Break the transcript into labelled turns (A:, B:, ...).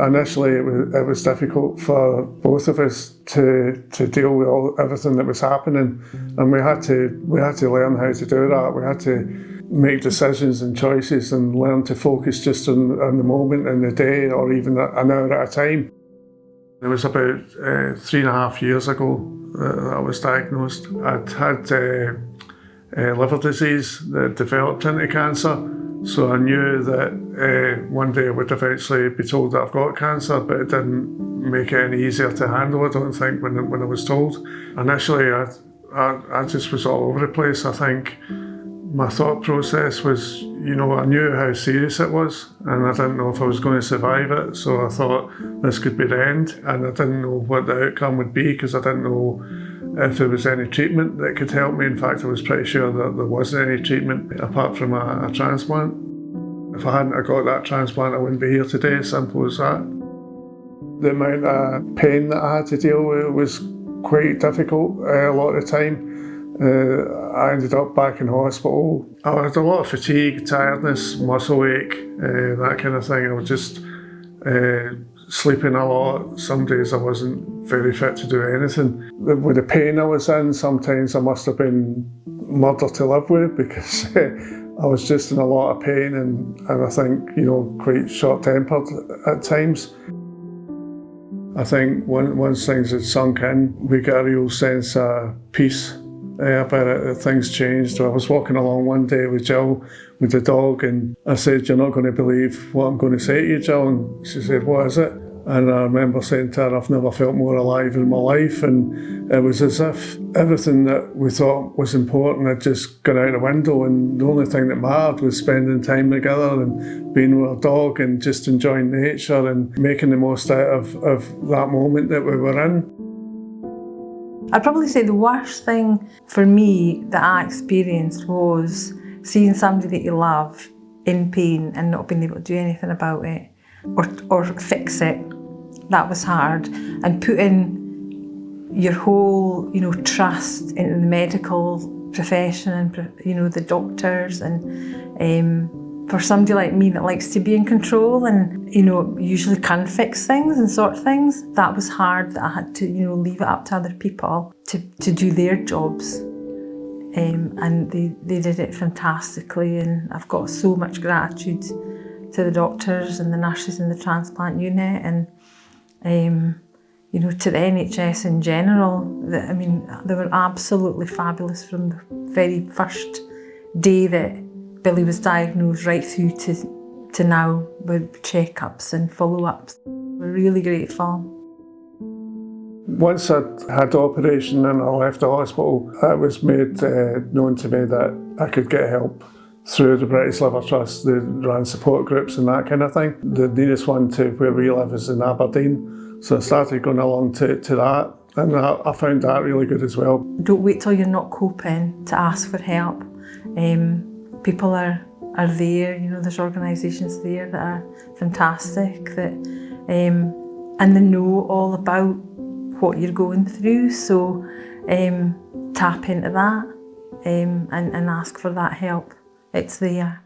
A: Initially, it was difficult for both of us to deal with everything that was happening, and we had to learn how to do that. We had to make decisions and choices and learn to focus just on the moment in the day, or even an hour at a time. It was about 3.5 years ago that I was diagnosed. I'd had liver disease that developed into cancer. So I knew that one day I would eventually be told that I've got cancer, but it didn't make it any easier to handle, I don't think, when I was told. Initially, I just was all over the place. I think my thought process was, I knew how serious it was, and I didn't know if I was going to survive it. So I thought this could be the end, and I didn't know what the outcome would be because I didn't know if there was any treatment that could help me. In fact, I was pretty sure that there wasn't any treatment apart from a transplant. If I hadn't got that transplant, I wouldn't be here today, simple as that. The amount of pain that I had to deal with was quite difficult a lot of the time. I ended up back in hospital. I had a lot of fatigue, tiredness, muscle ache, that kind of thing. I was just sleeping a lot. Some days I wasn't very fit to do anything. With the pain I was in, sometimes I must have been murder to live with, because I was just in a lot of pain and I think, quite short-tempered at times. I think once things had sunk in, we got a real sense of peace about it. Things changed. I was walking along one day with Gill, with the dog, and I said, "You're not going to believe what I'm going to say to you, Gill." And she said, "What is it?" And I remember saying to her, "I've never felt more alive in my life." And it was as if everything that we thought was important had just gone out the window, and the only thing that mattered was spending time together and being with our dog and just enjoying nature and making the most out of that moment that we were in.
B: I'd probably say the worst thing for me that I experienced was seeing somebody that you love in pain and not being able to do anything about it or fix it. That was hard. And putting your whole, trust into the medical profession and, the doctors, and for somebody like me that likes to be in control and, usually can fix things and sort things, that was hard, that I had to, leave it up to other people to do their jobs. And they did it fantastically, and I've got so much gratitude to the doctors and the nurses in the transplant unit, and to the NHS in general. They were absolutely fabulous from the very first day that Billy was diagnosed right through to now, with checkups and follow-ups. We're really grateful.
A: Once I'd had the operation and I left the hospital, it was made known to me that I could get help through the British Liver Trust. They ran support groups and that kind of thing. The nearest one to where we live is in Aberdeen, so I started going along to that, and I found that really good as well.
B: Don't wait till you're not coping to ask for help. People are there, there's organisations there that are fantastic, that and they know all about what you're going through, so tap into that and ask for that help. It's there.